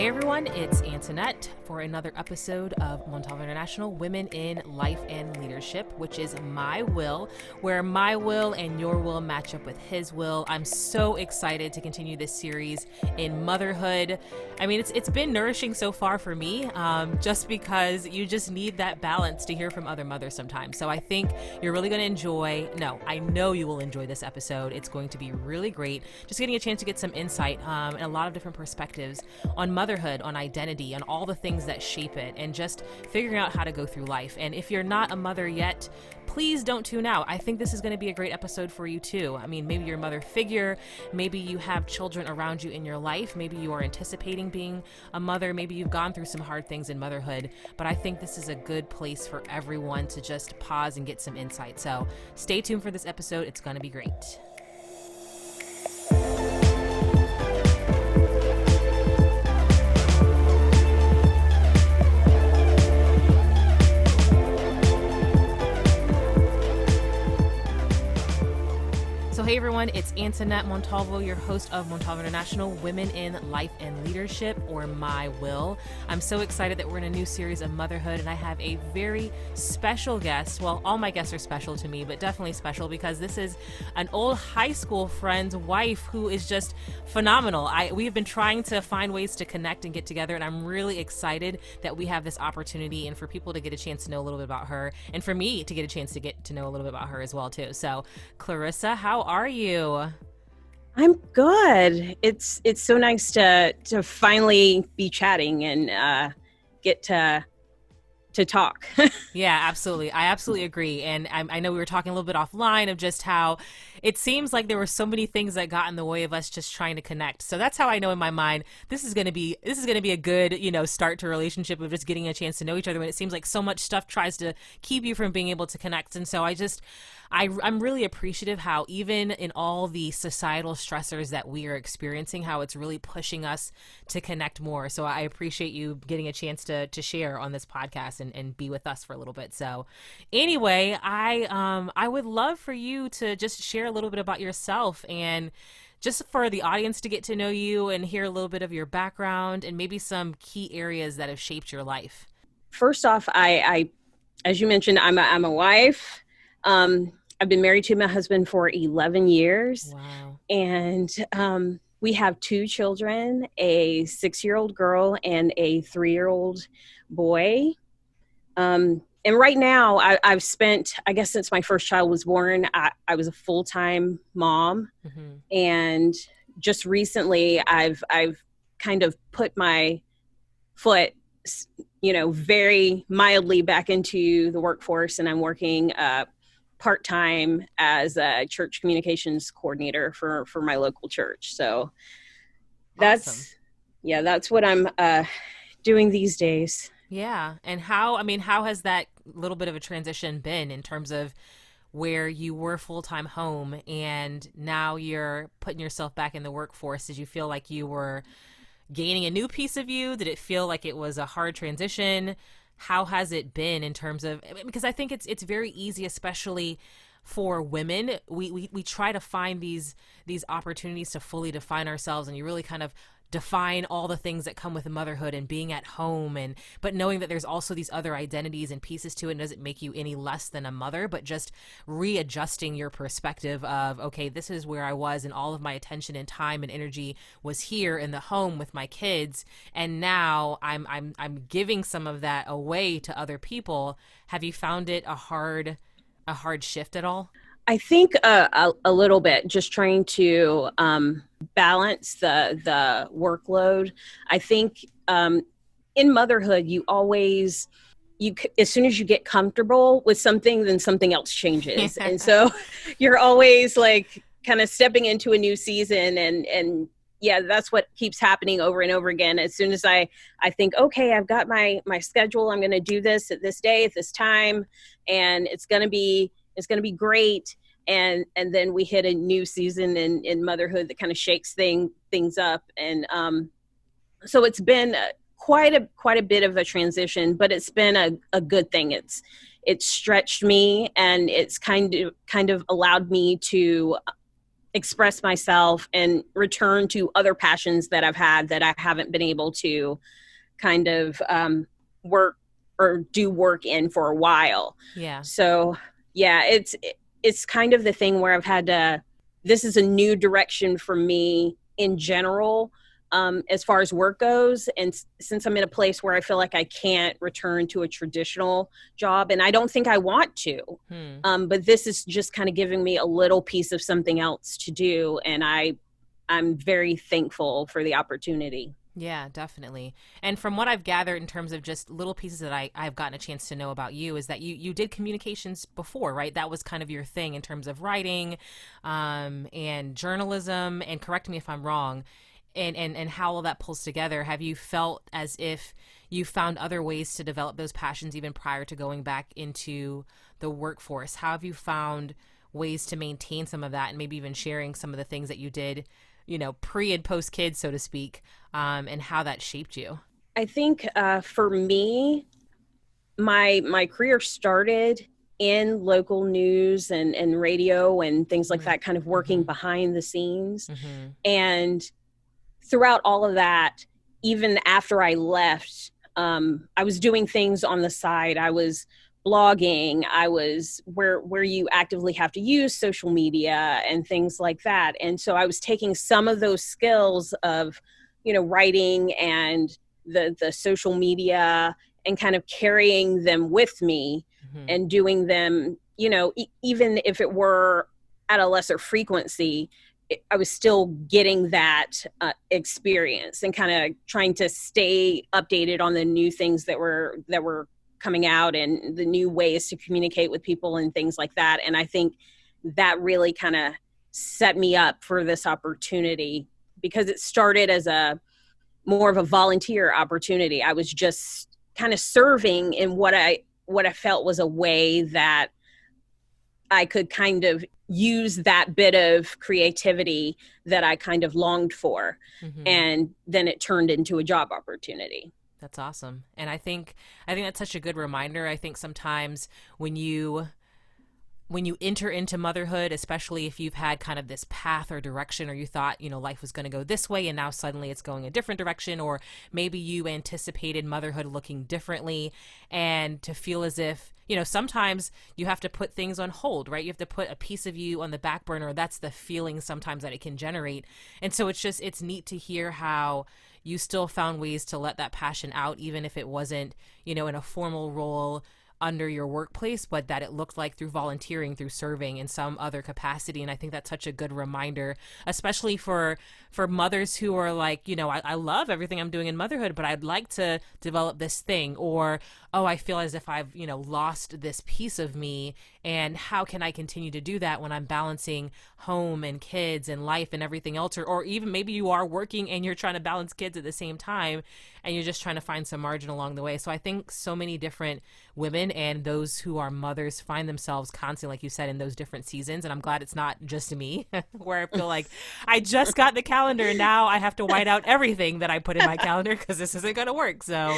Hey everyone, it's Antoinette for another episode of Montalvo International Women in Life and Leadership, which is my will, where my will and your will match up with his will. I'm so excited to continue this series in motherhood. I mean, it's been nourishing so far for me, just because you just need that balance to hear from other mothers sometimes. So I think you're really going to I know you will enjoy this episode. It's going to be really great. Just getting a chance to get some insight and a lot of different perspectives on motherhood, on identity, on all the things that shape it, and just figuring out how to go through life. And if you're not a mother yet, please don't tune out. I think this is going to be a great episode for you too. I mean, maybe you're a mother figure, maybe you have children around you in your life, maybe you are anticipating being a mother, maybe you've gone through some hard things in motherhood, but I think this is a good place for everyone to just pause and get some insight. So stay tuned for this episode. It's going to be great. Hey everyone, it's Antoinette Montalvo, your host of Montalvo International Women in Life and Leadership, or My Will. I'm so excited that we're in a new series of motherhood, and I have a very special guest. Well, all my guests are special to me, but definitely special because this is an old high school friend's wife who is just phenomenal. We have been trying to find ways to connect and get together, and I'm really excited that we have this opportunity and for people to get a chance to know a little bit about her, and for me to get a chance to get to know a little bit about her as well too. So, Claresa, how are you? I'm good. It's so nice to finally be chatting and get to talk. Yeah, absolutely. I absolutely agree. And I know we were talking a little bit offline of just how it seems like there were so many things that got in the way of us just trying to connect. So that's how I know in my mind this is going to be a good, start to a relationship of just getting a chance to know each other when it seems like so much stuff tries to keep you from being able to connect. And so I'm really appreciative how even in all the societal stressors that we are experiencing, how it's really pushing us to connect more. So I appreciate you getting a chance to share on this podcast and be with us for a little bit. So anyway, I would love for you to just share a little bit about yourself and just for the audience to get to know you and hear a little bit of your background and maybe some key areas that have shaped your life. First off, I as you mentioned, I'm a wife. I've been married to my husband for 11 years. Wow. And we have two children, a 6-year-old girl and a 3-year-old boy. And right now I've spent, I guess since my first child was born, I was a full-time mom. Mm-hmm. And just recently I've kind of put my foot, very mildly back into the workforce, and I'm working part-time as a church communications coordinator for my local church. So that's what I'm doing these days. Yeah. And how has that little bit of a transition been in terms of where you were full-time home and now you're putting yourself back in the workforce? Did you feel like you were gaining a new piece of you? Did it feel like it was a hard transition? How has it been in terms of, because I think it's very easy, especially for women, we try to find these opportunities to fully define ourselves, and you really kind of define all the things that come with motherhood and being at home, but knowing that there's also these other identities and pieces to it, and doesn't make you any less than a mother, but just readjusting your perspective of, okay, this is where I was and all of my attention and time and energy was here in the home with my kids, and now I'm giving some of that away to other people. Have you found it a hard shift at all? I think a little bit, just trying to balance the workload. I think in motherhood, as soon as you get comfortable with something, then something else changes. And so you're always like kind of stepping into a new season, and yeah, that's what keeps happening over and over again. As soon as I think, okay, I've got my schedule, I'm going to do this at this day, at this time, and it's going to be great. And then we hit a new season in motherhood that kind of shakes things up. And so it's been quite a bit of a transition, but it's been a good thing. It's stretched me, and it's kind of allowed me to express myself and return to other passions that I've had that I haven't been able to kind of work or do work in for a while. Yeah. So yeah, it's kind of the thing where I've had to, this is a new direction for me in general, as far as work goes. And since I'm in a place where I feel like I can't return to a traditional job, and I don't think I want to, but this is just kind of giving me a little piece of something else to do. And I'm very thankful for the opportunity. Yeah, definitely. And from what I've gathered in terms of just little pieces that I've gotten a chance to know about you is that you did communications before, right? That was kind of your thing in terms of writing and journalism, and correct me if I'm wrong, and how all that pulls together. Have you felt as if you found other ways to develop those passions even prior to going back into the workforce? How have you found ways to maintain some of that, and maybe even sharing some of the things that you did, pre and post kids, so to speak, and how that shaped you? I think for me, my career started in local news and radio and things like that, kind of working behind the scenes. And throughout all of that, even after I left, I was doing things on the side. I was blogging. I was where you actively have to use social media and things like that. And so I was taking some of those skills of, writing and the social media, and kind of carrying them with me and doing them, even if it were at a lesser frequency, I was still getting that experience and kind of trying to stay updated on the new things that were coming out and the new ways to communicate with people and things like that. And I think that really kind of set me up for this opportunity, because it started as a more of a volunteer opportunity. I was just kind of serving in what I felt was a way that I could kind of use that bit of creativity that I kind of longed for. And then it turned into a job opportunity. That's awesome. And I think that's such a good reminder. I think sometimes when you enter into motherhood, especially if you've had kind of this path or direction, or you thought, life was going to go this way and now suddenly it's going a different direction, or maybe you anticipated motherhood looking differently, and to feel as if, sometimes you have to put things on hold, right? You have to put a piece of you on the back burner. That's the feeling sometimes that it can generate. And so it's neat to hear how you still found ways to let that passion out, even if it wasn't, in a formal role under your workplace, but that it looked like through volunteering, through serving in some other capacity. And I think that's such a good reminder, especially for mothers who are like, I love everything I'm doing in motherhood, but I'd like to develop this thing, or, oh, I feel as if I've, lost this piece of me. And how can I continue to do that when I'm balancing home and kids and life and everything else? Or even maybe you are working and you're trying to balance kids at the same time, and you're just trying to find some margin along the way. So I think so many different women and those who are mothers find themselves constantly, like you said, in those different seasons. And I'm glad it's not just me where I feel like I just got the calendar and now I have to white out everything that I put in my calendar because this isn't going to work. So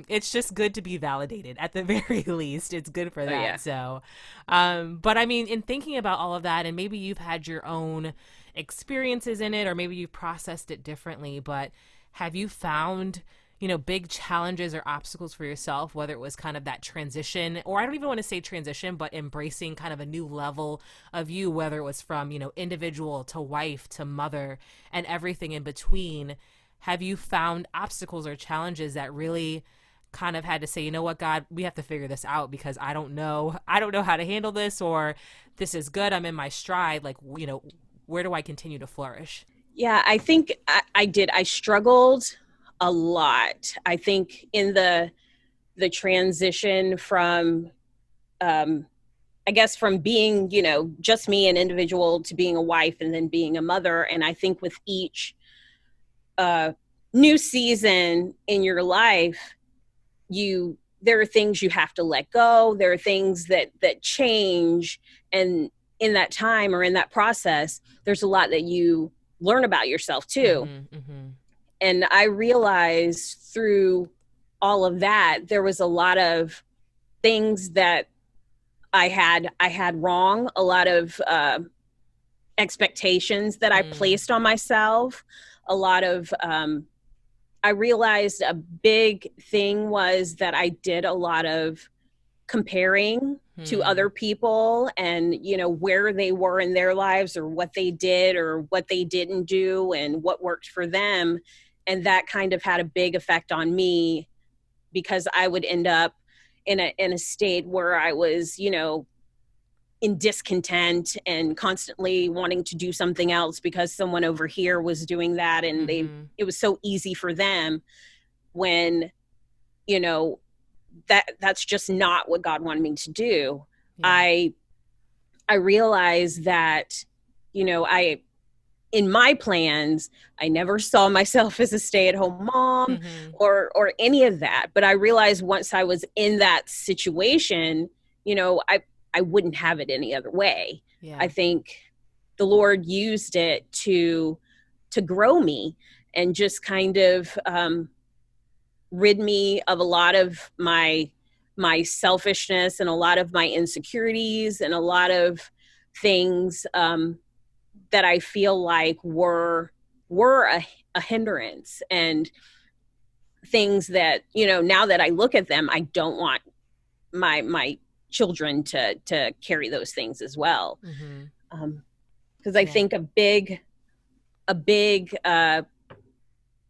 it's just good to be validated at the very least. It's good for that. Oh, yeah. So, but I mean, in thinking about all of that, and maybe you've had your own experiences in it, or maybe you've processed it differently, but have you found, big challenges or obstacles for yourself, whether it was kind of that transition, or I don't even want to say transition, but embracing kind of a new level of you, whether it was from, individual to wife to mother and everything in between? Have you found obstacles or challenges that really kind of had to say, you know what, God, we have to figure this out because I don't know how to handle this, or this is good, I'm in my stride, like, where do I continue to flourish? Yeah, I think I did. I struggled a lot. I think in the transition from, I guess, from being, just me, an individual, to being a wife and then being a mother. And I think with each new season in your life, there are things you have to let go. There are things that change. And in that time or in that process, there's a lot that you learn about yourself too. And I realized through all of that, there was a lot of things that I had wrong, a lot of expectations that I placed on myself. A lot of, I realized a big thing was that I did a lot of comparing to other people and, you know, where they were in their lives or what they did or what they didn't do and what worked for them. And that kind of had a big effect on me because I would end up in a state where I was, you know, in discontent and constantly wanting to do something else because someone over here was doing that and it was so easy for them when, you know, that's just not what God wanted me to do. Yeah. I realized that, you know, in my plans, I never saw myself as a stay-at-home mom or any of that. But I realized once I was in that situation, you know, I wouldn't have it any other way. Yeah. I think the Lord used it to grow me and just kind of rid me of a lot of my selfishness and a lot of my insecurities and a lot of things that I feel like were a hindrance and things that, you know, now that I look at them, I don't want my children to carry those things as well. Because I think a big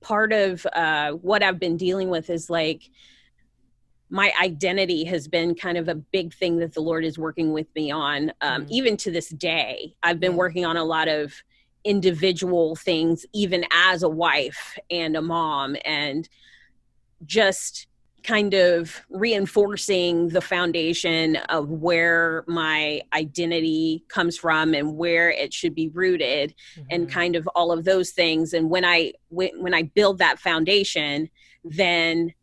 part of what I've been dealing with is like my identity has been kind of a big thing that the Lord is working with me on. Even to this day, I've been working on a lot of individual things, even as a wife and a mom, and just kind of reinforcing the foundation of where my identity comes from and where it should be rooted and kind of all of those things. And when I build that foundation, then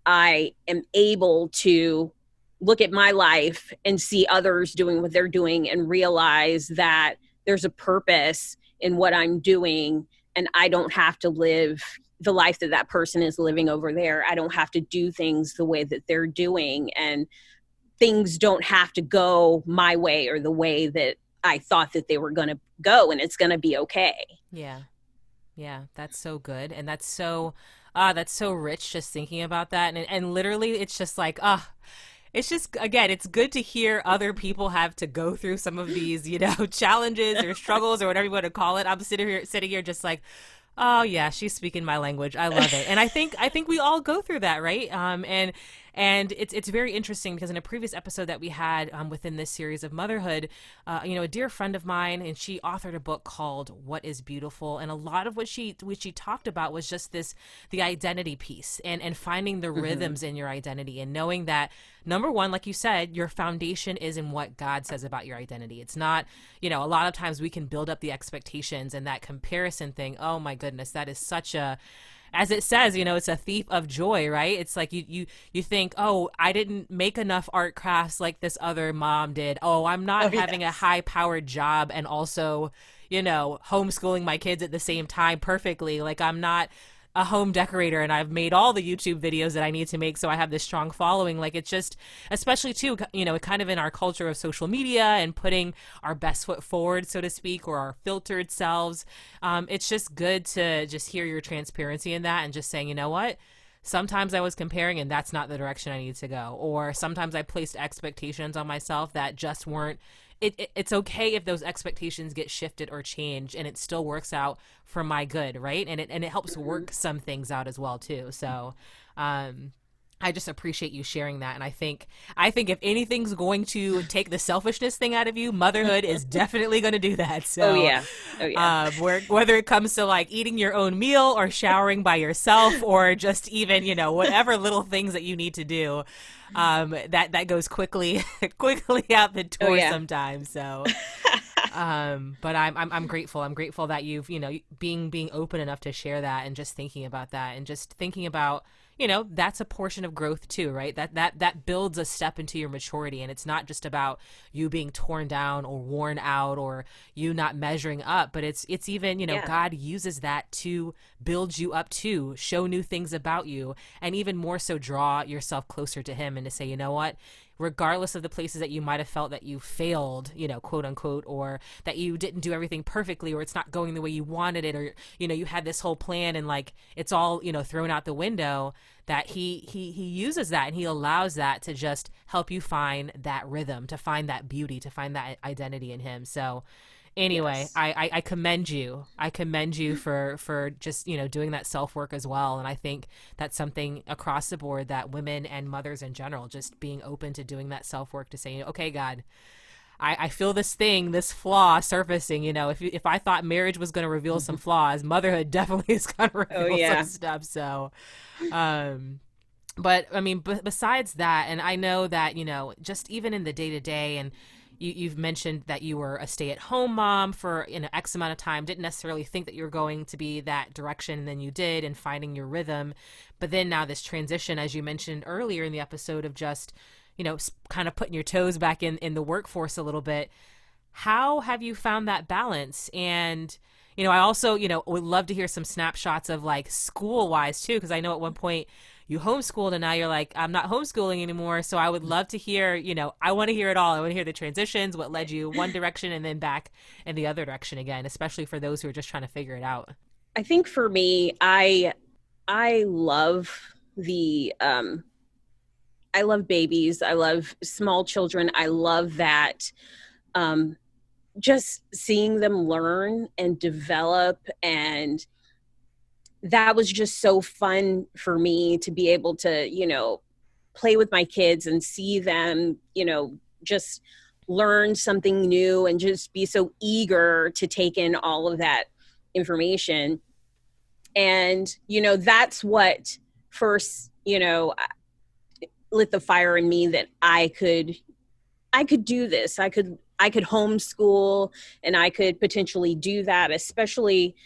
I am able to look at my life and see others doing what they're doing and realize that there's a purpose in what I'm doing and I don't have to live the life that that person is living over there. I don't have to do things the way that they're doing, and things don't have to go my way or the way that I thought that they were going to go, and it's going to be okay. Yeah. Yeah. That's so good. And that's so rich just thinking about that. And literally it's just like, it's just, again, it's good to hear other people have to go through some of these, you know, challenges or struggles or whatever you want to call it. I'm sitting here just like, oh yeah, she's speaking my language. I love it. And I think we all go through that, right? And it's very interesting because in a previous episode that we had within this series of motherhood, you know, a dear friend of mine, and she authored a book called What is Beautiful, and a lot of what she talked about was just the identity piece and finding the rhythms in your identity and knowing that, number one, like you said, your foundation is in what God says about your identity. It's not, you know, a lot of times we can build up the expectations and that comparison thing. Oh my goodness, that is such a, as it says, you know, it's a thief of joy, right? It's like you think, oh, I didn't make enough art crafts like this other mom did. Oh, I'm not having a high powered job and also, you know, homeschooling my kids at the same time perfectly. Like I'm not a home decorator and I've made all the YouTube videos that I need to make so I have this strong following. Like it's just, especially too, you know, kind of in our culture of social media and putting our best foot forward, so to speak, or our filtered selves. It's just good to just hear your transparency in that and just saying, you know what? Sometimes I was comparing and that's not the direction I need to go. Or sometimes I placed expectations on myself that just weren't, it's okay if those expectations get shifted or changed and it still works out for my good, right? And it helps work some things out as well too. So I just appreciate you sharing that. And I think if anything's going to take the selfishness thing out of you, motherhood is definitely going to do that. So, whether it comes to like eating your own meal or showering by yourself or just even, you know, whatever little things that you need to do, that goes quickly out the door sometimes. So, but I'm grateful. I'm grateful that you've, you know, being open enough to share that and just thinking about that and just thinking about, that's a portion of growth too, right? That builds a step into your maturity. And it's not just about you being torn down or worn out or you not measuring up, but it's even, Yeah. God uses that to build you up too, show new things about you, and even more so draw yourself closer to him and to say, you know what, regardless of the places that you might have felt that you failed, quote unquote, or that you didn't do everything perfectly, or it's not going the way you wanted it, or, you had this whole plan and like it's all, thrown out the window, that he uses that and he allows that to just help you find that rhythm, to find that beauty, to find that identity in him. So anyway, Yes. I commend you. I commend you for just, doing that self-work as well. And I think that's something across the board that women and mothers in general, just being open to doing that self-work, to say, okay, God, I feel this thing, this flaw surfacing. If I thought marriage was going to reveal some flaws, motherhood definitely is going to Oh, reveal yeah. some stuff. So, but I mean, besides that, and I know that, just even in the day to day, and you've mentioned that you were a stay-at-home mom for X amount of time, didn't necessarily think that you were going to be that direction, and then you did, and finding your rhythm. But then now this transition, as you mentioned earlier in the episode, of just, kind of putting your toes back in the workforce a little bit. How have you found that balance? And, I also, would love to hear some snapshots of like school-wise too, because I know at one point you homeschooled and now you're like, I'm not homeschooling anymore. So I would love to hear, I want to hear it all. I want to hear the transitions, what led you one direction and then back in the other direction again, especially for those who are just trying to figure it out. I think for me, I love the I love babies. I love small children. I love that um just seeing them learn and develop, and that was just so fun for me to be able to, play with my kids and see them, just learn something new and just be so eager to take in all of that information. And, that's what first, lit the fire in me that I could do this. I could homeschool, and I could potentially do that, especially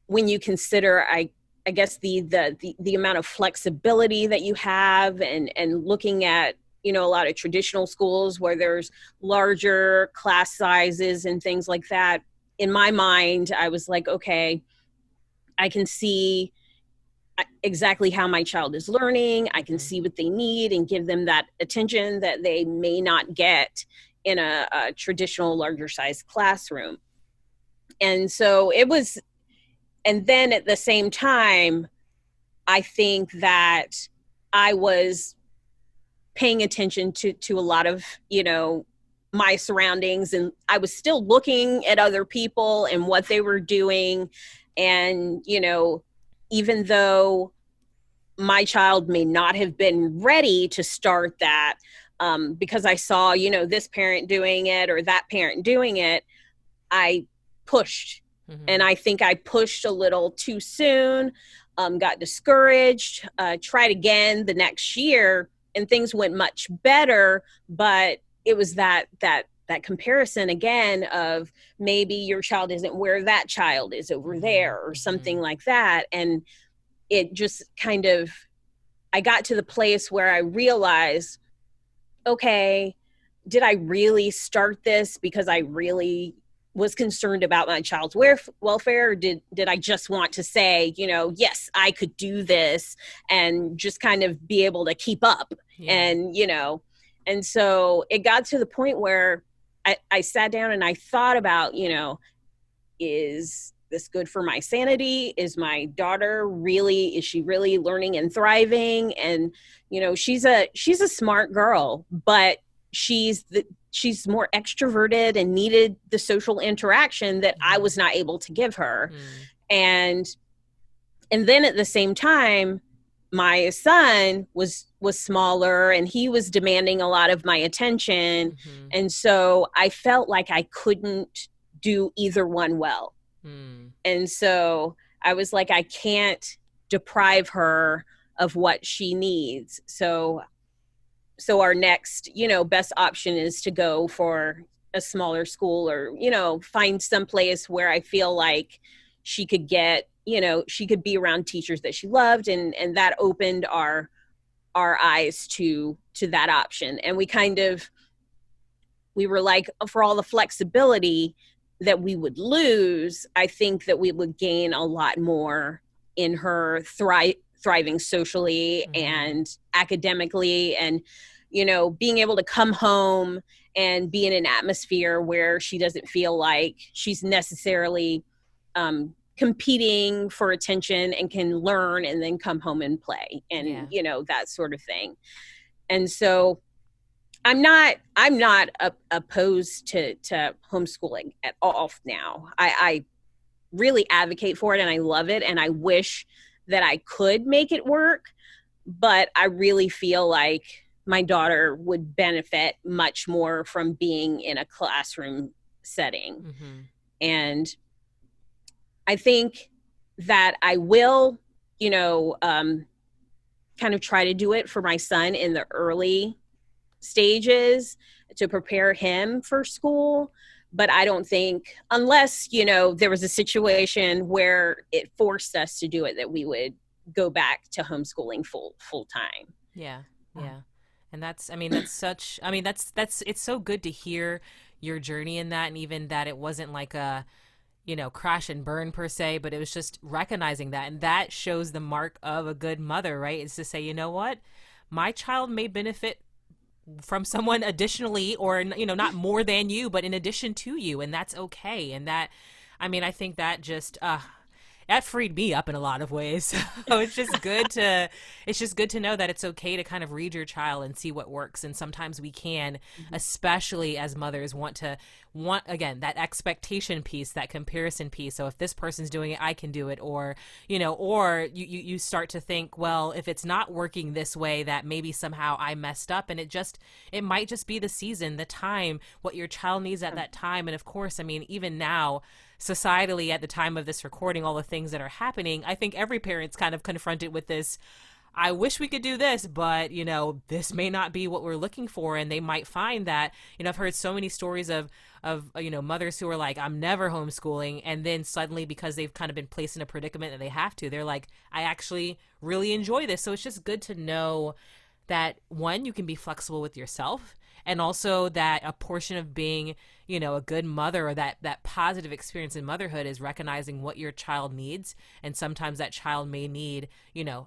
when you consider I guess the amount of flexibility that you have, and looking at, a lot of traditional schools where there's larger class sizes and things like that. In my mind, I was like, okay, I can see exactly how my child is learning. I can see what they need and give them that attention that they may not get in a traditional larger size classroom. And so it was, and then at the same time, I think that I was paying attention to a lot of, my surroundings, and I was still looking at other people and what they were doing. And, even though my child may not have been ready to start that, because I saw, this parent doing it or that parent doing it, I pushed. Mm-hmm. And I think I pushed a little too soon, got discouraged, tried again the next year, and things went much better. But it was that comparison again of maybe your child isn't where that child is over there, or something like that. And it just kind of, I got to the place where I realized, okay, did I really start this because I really was concerned about my child's welfare? Or did I just want to say, yes, I could do this, and just kind of be able to keep up? Yeah. And, and so it got to the point where I sat down and I thought about, is this good for my sanity? Is my daughter is she really learning and thriving? And, she's a smart girl, but she's more extroverted and needed the social interaction that I was not able to give her. And then at the same time, my son was smaller, and he was demanding a lot of my attention. And so I felt like I couldn't do either one well. And so I was like, I can't deprive her of what she needs. So our next, best option is to go for a smaller school, or, find some place where I feel like she could get she could be around teachers that she loved, and that opened our eyes to that option. And we were like, for all the flexibility that we would lose, I think that we would gain a lot more in her thriving socially and academically, and being able to come home and be in an atmosphere where she doesn't feel like she's necessarily competing for attention, and can learn and then come home and play, and that sort of thing. And so I'm not opposed to homeschooling at all now. I really advocate for it, and I love it, and I wish that I could make it work, but I really feel like my daughter would benefit much more from being in a classroom setting. And I think that I will, kind of try to do it for my son in the early stages to prepare him for school. But I don't think, unless, there was a situation where it forced us to do it, that we would go back to homeschooling full time. Yeah. And that's it's so good to hear your journey in that. And even that it wasn't like a, crash and burn per se, but it was just recognizing that. And that shows the mark of a good mother, right? Is to say, you know what, my child may benefit from someone additionally, or, not more than you, but in addition to you. And that's okay. And that, I think that just, that freed me up in a lot of ways. So it's just good to know that it's okay to kind of read your child and see what works. And sometimes we can, especially as mothers, want again, that expectation piece, that comparison piece. So if this person's doing it, I can do it. Or, or you start to think, well, if it's not working this way, that maybe somehow I messed up. And it might just be the season, the time, what your child needs at that time. And of course, even now, societally, at the time of this recording, all the things that are happening, I think every parent's kind of confronted with this. I wish we could do this, but, this may not be what we're looking for. And they might find that, I've heard so many stories of mothers who are like, I'm never homeschooling. And then suddenly, because they've kind of been placed in a predicament that they have to, they're like, I actually really enjoy this. So it's just good to know that, one, you can be flexible with yourself, and also that a portion of being, a good mother, or that positive experience in motherhood, is recognizing what your child needs. And sometimes that child may need,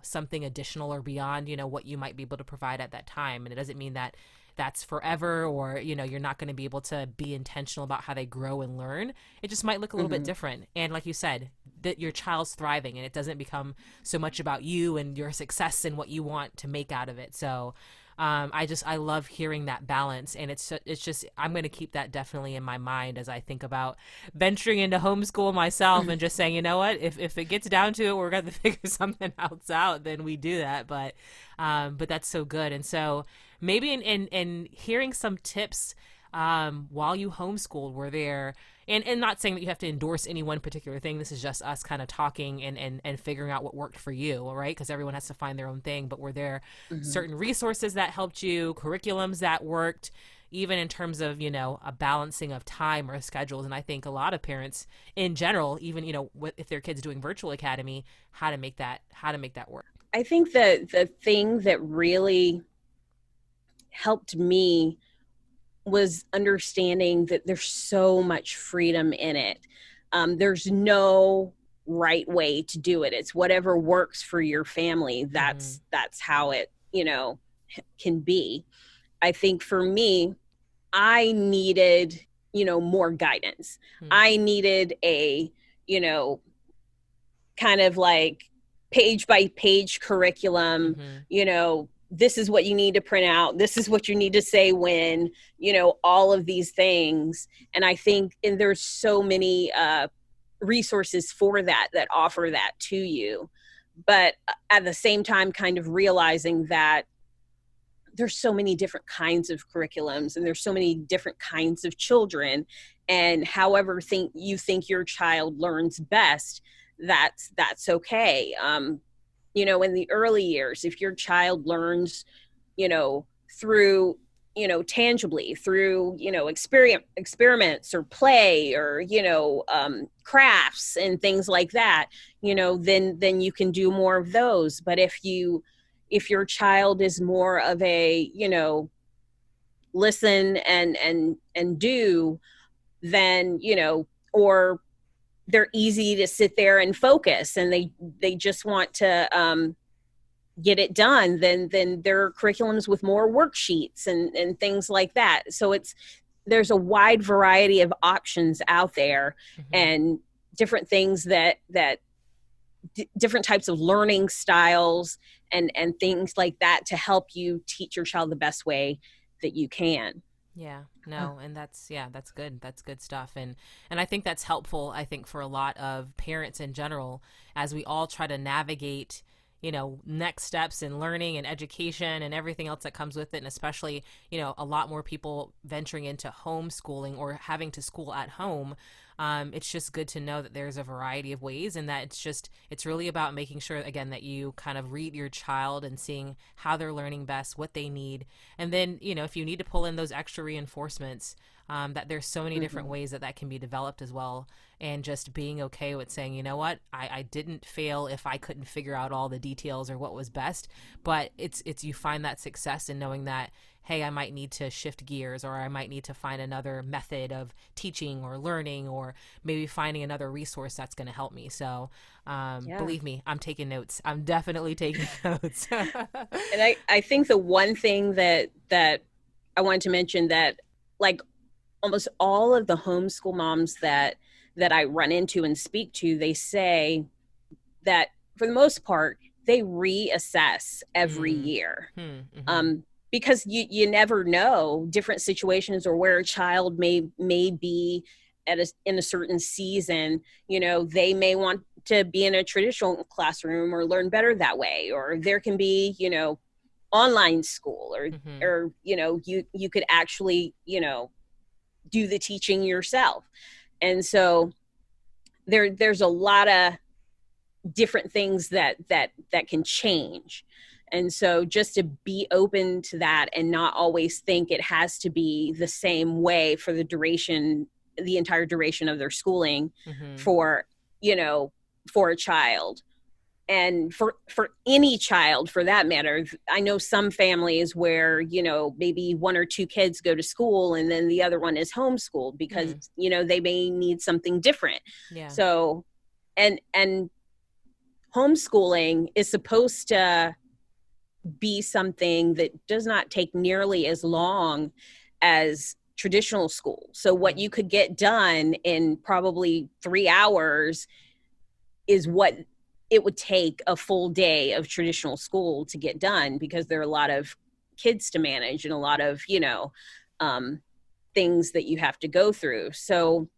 something additional or beyond, what you might be able to provide at that time. And it doesn't mean that that's forever, or, you're not going to be able to be intentional about how they grow and learn. It just might look a little bit different. And like you said, that your child's thriving, and it doesn't become so much about you and your success and what you want to make out of it. So I love hearing that balance, and it's just, I'm going to keep that definitely in my mind as I think about venturing into homeschool myself, and just saying, you know what, if it gets down to it, we're going to figure something else out, then we do that. But that's so good. And so maybe in hearing some tips, while you homeschooled, were there, and not saying that you have to endorse any one particular thing. This is just us kind of talking and figuring out what worked for you, right? Because everyone has to find their own thing. But were there certain resources that helped you, curriculums that worked, even in terms of, a balancing of time or schedules? And I think a lot of parents in general, even, if their kids doing virtual academy, how to make that work. I think that the thing that really helped me was understanding that there's so much freedom in it. There's no right way to do it. It's whatever works for your family. That's how it, can be. I think for me, I needed, more guidance. I needed a, kind of like page by page curriculum, this is what you need to print out. This is what you need to say when, all of these things. And I think, and there's so many resources for that offer that to you. But at the same time, kind of realizing that there's so many different kinds of curriculums, and there's so many different kinds of children, and however you think your child learns best, that's okay. In the early years, if your child learns, through tangibly through, experiments or play or, crafts and things like that, then you can do more of those. But if your child is more of a, listen and do, then, or they're easy to sit there and focus and they just want to, get it done, then there are curriculums with more worksheets and things like that. So there's a wide variety of options out there, and different things that different types of learning styles and things like that to help you teach your child the best way that you can. Yeah, no, and that's good. That's good stuff. And I think that's helpful, I think, for a lot of parents in general, as we all try to navigate, next steps in learning and education and everything else that comes with it. And especially, a lot more people venturing into homeschooling or having to school at home. It's just good to know that there's a variety of ways, and that it's really about making sure, again, that you kind of read your child and seeing how they're learning best, what they need. And then, if you need to pull in those extra reinforcements, that there's so many different ways that can be developed as well. And just being okay with saying, you know what, I didn't fail if I couldn't figure out all the details or what was best. But it's you find that success in knowing that, hey, I might need to shift gears, or I might need to find another method of teaching or learning, or maybe finding another resource that's going to help me. So believe me, I'm taking notes. I'm definitely taking notes. And I think the one thing that I wanted to mention, that like almost all of the homeschool moms that I run into and speak to, they say that for the most part, they reassess every year. Because you never know different situations, or where a child may be in a certain season. They may want to be in a traditional classroom or learn better that way, or there can be, online school, or you could actually, do the teaching yourself. And so there's a lot of different things that can change. And so just to be open to that and not always think it has to be the same way for the entire duration of their schooling for a child. And for any child, for that matter. I know some families where, maybe one or two kids go to school and then the other one is homeschooled because, they may need something different. Yeah. So, and homeschooling is supposed to be something that does not take nearly as long as traditional school. So what you could get done in probably 3 hours is what it would take a full day of traditional school to get done, because there are a lot of kids to manage and a lot of, things that you have to go through. So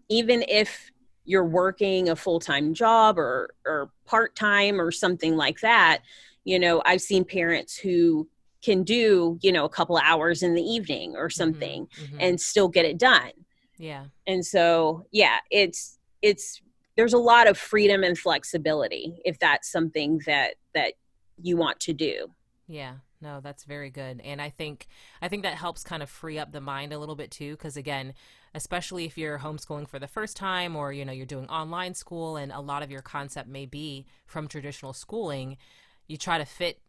even if you're working a full-time job or part-time or something like that, I've seen parents who can do, a couple of hours in the evening or something and still get it done. Yeah. And so, yeah, it's there's a lot of freedom and flexibility if that's something that you want to do. Yeah. No, that's very good. And I think that helps kind of free up the mind a little bit too, because again, especially if you're homeschooling for the first time, or you're doing online school and a lot of your concept may be from traditional schooling, you try to fit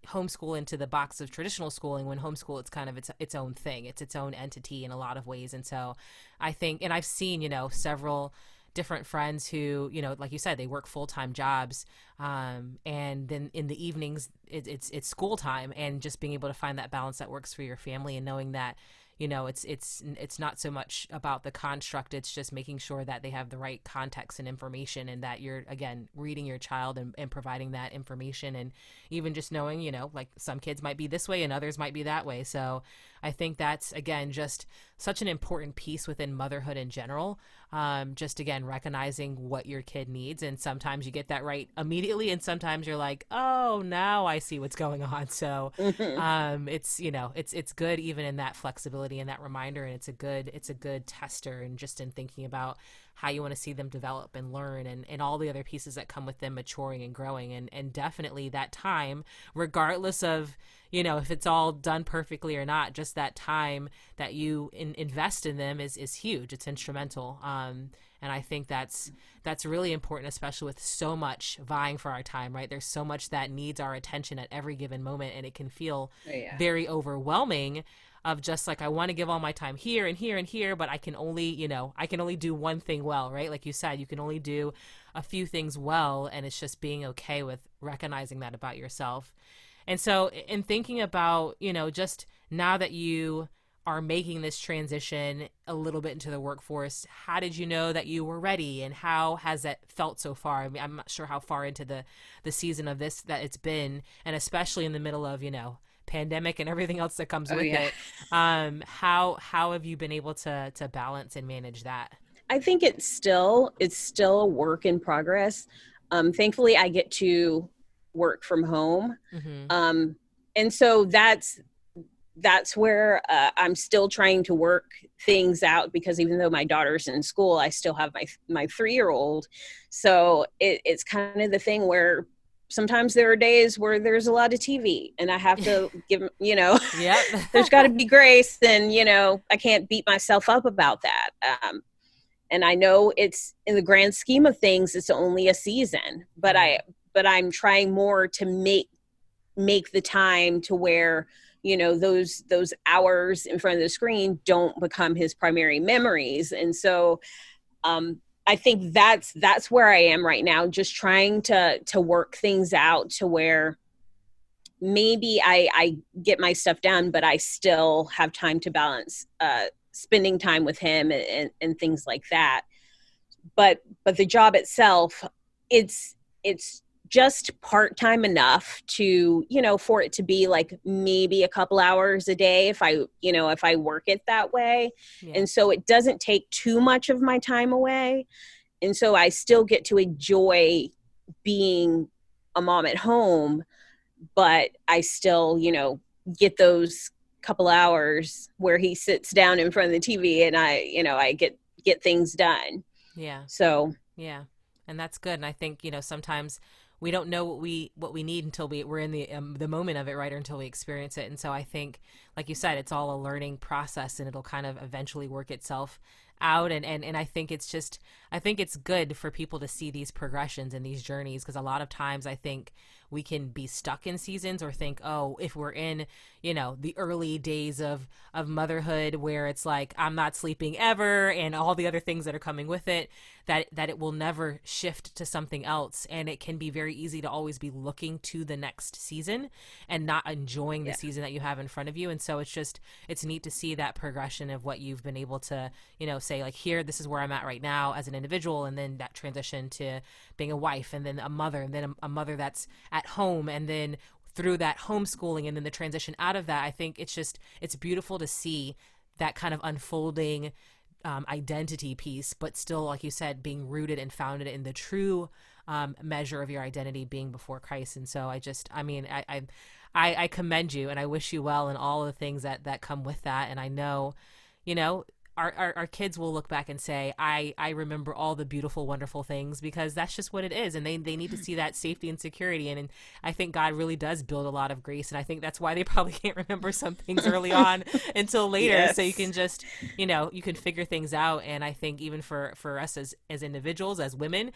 homeschool into the box of traditional schooling, when homeschool, it's kind of its own thing. It's its own entity in a lot of ways. And so I think, and I've seen, several different friends who, like you said, they work full-time jobs. And then in the evenings, it's school time, and just being able to find that balance that works for your family, and knowing that, it's not so much about the construct. It's just making sure that they have the right context and information, and that you're, again, reading your child and providing that information. And even just knowing, like some kids might be this way and others might be that way. So I think that's, again, just such an important piece within motherhood in general. Just, again, recognizing what your kid needs. And sometimes you get that right immediately, and sometimes you're like, oh, now I see what's going on. So it's, it's good even in that flexibility and that reminder. And it's a good tester, and just in thinking about how you want to see them develop and learn, and all the other pieces that come with them maturing and growing. And definitely that time, regardless of, if it's all done perfectly or not, just that time that you invest in them is huge. It's instrumental. And I think that's really important, especially with so much vying for our time, right? There's so much that needs our attention at every given moment, and it can feel very overwhelming of just like, I want to give all my time here and here and here, but I can only do one thing well, right? Like you said, you can only do a few things well, and it's just being okay with recognizing that about yourself. And so in thinking about, just now that you are making this transition a little bit into the workforce, how did you know that you were ready, and how has that felt so far? I mean, I'm not sure how far into the season of this that it's been, and especially in the middle of, pandemic and everything else that comes with it. How have you been able to balance and manage that? I think it's still a work in progress. Thankfully, I get to work from home. Mm-hmm. And so that's where I'm still trying to work things out, because even though my daughter's in school, I still have my 3-year-old. So it's kind of the thing where sometimes there are days where there's a lot of TV and I have to give, Yep. there's got to be grace, and, I can't beat myself up about that. And I know it's, in the grand scheme of things, it's only a season, but I'm trying more to make the time to where, those hours in front of the screen don't become his primary memories. And so, I think that's where I am right now, just trying to work things out to where maybe I get my stuff done, but I still have time to balance, spending time with him and things like that. But the job itself, it's just part-time enough to, for it to be like maybe a couple hours a day if I work it that way. Yeah. And so it doesn't take too much of my time away. And so I still get to enjoy being a mom at home, but I still, get those couple hours where he sits down in front of the TV and I get things done. Yeah. So, yeah. And that's good. And I think, sometimes we don't know what we need until we're in the moment of it, right? Or until we experience it. And so I think, like you said, it's all a learning process, and it'll kind of eventually work itself out. And I think it's good for people to see these progressions and these journeys, because a lot of times I think we can be stuck in seasons or think, oh, if we're in, the early days of motherhood where it's like, I'm not sleeping ever and all the other things that are coming with it, that it will never shift to something else. And it can be very easy to always be looking to the next season and not enjoying the season that you have in front of you. And so it's neat to see that progression of what you've been able to, say, like, here, this is where I'm at right now as an individual, and then that transition to being a wife, and then a mother, and then a mother that's at home, and then through that homeschooling, and then the transition out of that. I think it's beautiful to see that kind of unfolding identity piece, but still, like you said, being rooted and founded in the true measure of your identity being before Christ. And so I commend you, and I wish you well in all of the things that come with that. And I know, our kids will look back and say, I remember all the beautiful, wonderful things, because that's just what it is. And they need to see that safety and security. And I think God really does build a lot of grace. And I think that's why they probably can't remember some things early on until later. Yes. So you can just, you can figure things out. And I think even for us as individuals, as women,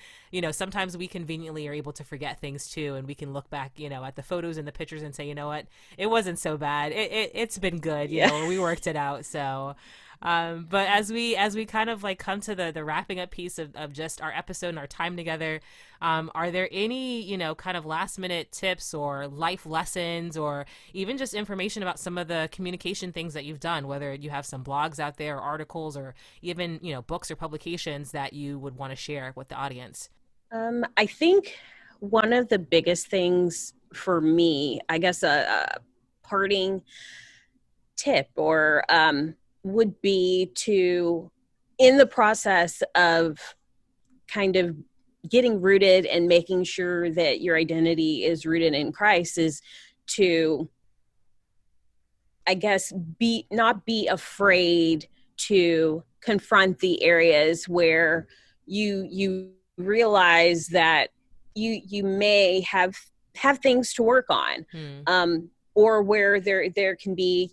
sometimes we conveniently are able to forget things too. And we can look back, at the photos and the pictures and say, you know what, it wasn't so bad. It's been good, we worked it out. So, but as we kind of like come to the wrapping up piece of just our episode and our time together, are there any, kind of last minute tips or life lessons, or even just information about some of the communication things that you've done, whether you have some blogs out there or articles, or even, books or publications that you would want to share with the audience? I think one of the biggest things for me, I guess a parting tip or, would be to, in the process of kind of getting rooted and making sure that your identity is rooted in Christ, is to, I guess, not be afraid to confront the areas where you realize that you may have things to work on, or where there can be,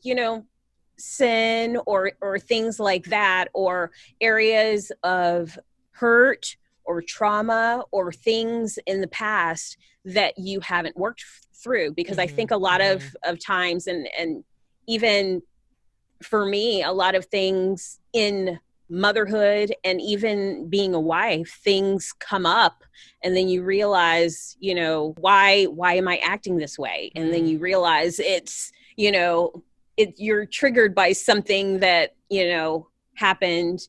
sin or things like that, or areas of hurt or trauma or things in the past that you haven't worked through. Because I think a lot of times, and even for me, a lot of things in motherhood and even being a wife, things come up, and then you realize, why am I acting this way? And then you realize it's, you're triggered by something that, happened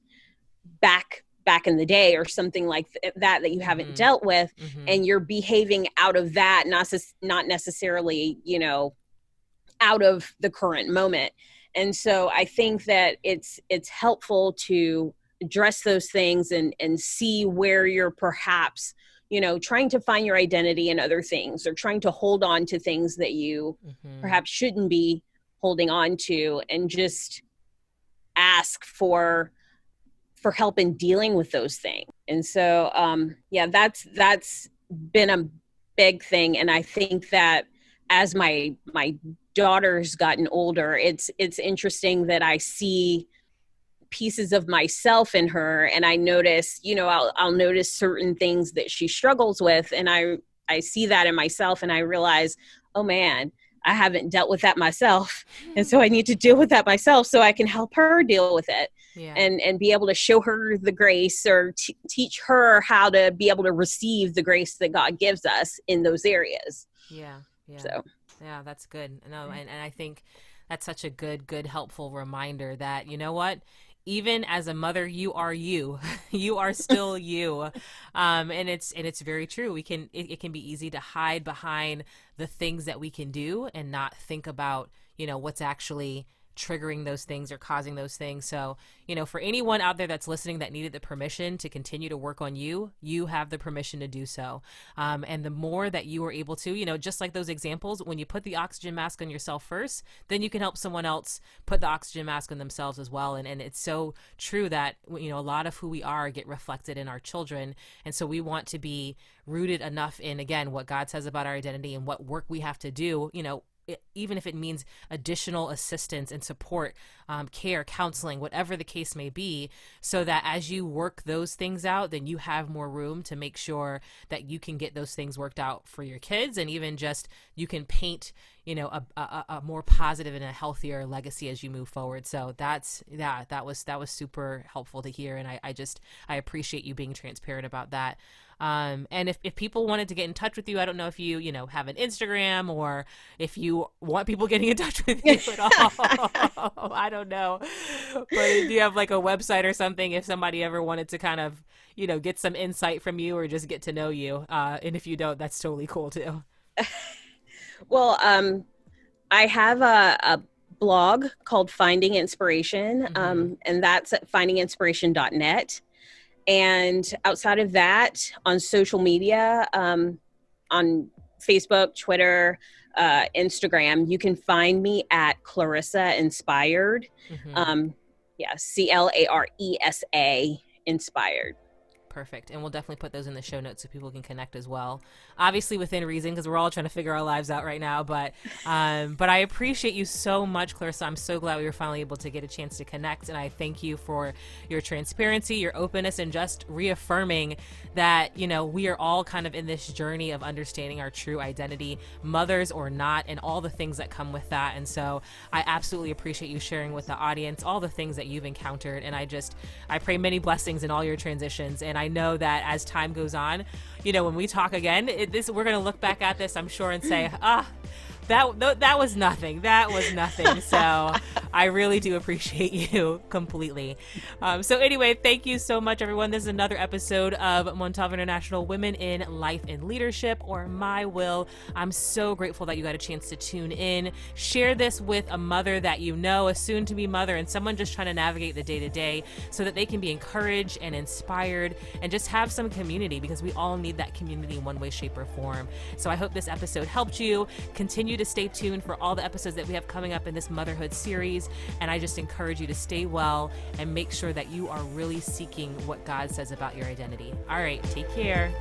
back in the day, or something like that you haven't dealt with, and you're behaving out of that, not necessarily, out of the current moment. And so I think that it's helpful to address those things and see where you're perhaps, trying to find your identity in other things, or trying to hold on to things that you perhaps shouldn't be holding on to, and just ask for help in dealing with those things. And so, that's been a big thing. And I think that as my daughter's gotten older, it's interesting that I see pieces of myself in her, and I notice, I'll notice certain things that she struggles with, and I see that in myself, and I realize, oh man, I haven't dealt with that myself. And so I need to deal with that myself so I can help her deal with it, and be able to show her the grace, or teach her how to be able to receive the grace that God gives us in those areas. Yeah. So. Yeah, that's good. No, and I think that's such a good, helpful reminder that, you know what, even as a mother, you are you. You are still you. And it's very true. It can be easy to hide behind the things that we can do and not think about, what's actually triggering those things or causing those things. So, for anyone out there that's listening that needed the permission to continue to work on you, you have the permission to do so. And the more that you are able to, just like those examples, when you put the oxygen mask on yourself first, then you can help someone else put the oxygen mask on themselves as well. And it's so true that, a lot of who we are get reflected in our children. And so we want to be rooted enough in, again, what God says about our identity and what work we have to do, even if it means additional assistance and support, care, counseling, whatever the case may be, so that as you work those things out, then you have more room to make sure that you can get those things worked out for your kids, and even just you can paint, a more positive and a healthier legacy as you move forward. So that was super helpful to hear, and I appreciate you being transparent about that. And if people wanted to get in touch with you, I don't know if you have an Instagram, or if you want people getting in touch with you at all. I don't know. But do you have like a website or something if somebody ever wanted to kind of, get some insight from you or just get to know you? And if you don't, that's totally cool too. Well, I have a blog called Finding Inspiration, and that's at findinginspiration.net. And outside of that, on social media, on Facebook, Twitter, Instagram, you can find me at Claresa Inspired. Claresa Inspired. Perfect. And we'll definitely put those in the show notes so people can connect as well. Obviously within reason, because we're all trying to figure our lives out right now. But I appreciate you so much, Claresa. I'm so glad we were finally able to get a chance to connect. And I thank you for your transparency, your openness, and just reaffirming that, we are all kind of in this journey of understanding our true identity, mothers or not, and all the things that come with that. And so I absolutely appreciate you sharing with the audience all the things that you've encountered. And I pray many blessings in all your transitions. And I know that as time goes on, when we talk again, we're going to look back at this, I'm sure, and say, that was nothing. That was nothing. So I really do appreciate you completely. So anyway, thank you so much, everyone. This is another episode of Montalvo International Women in Life and Leadership, or My Will. I'm so grateful that you got a chance to tune in. Share this with a mother that you know, a soon-to-be mother, and someone just trying to navigate the day-to-day so that they can be encouraged and inspired and just have some community, because we all need that community in one way, shape, or form. So I hope this episode helped you. Continue to stay tuned for all the episodes that we have coming up in this motherhood series. is. And I just encourage you to stay well and make sure that you are really seeking what God says about your identity. All right, take care.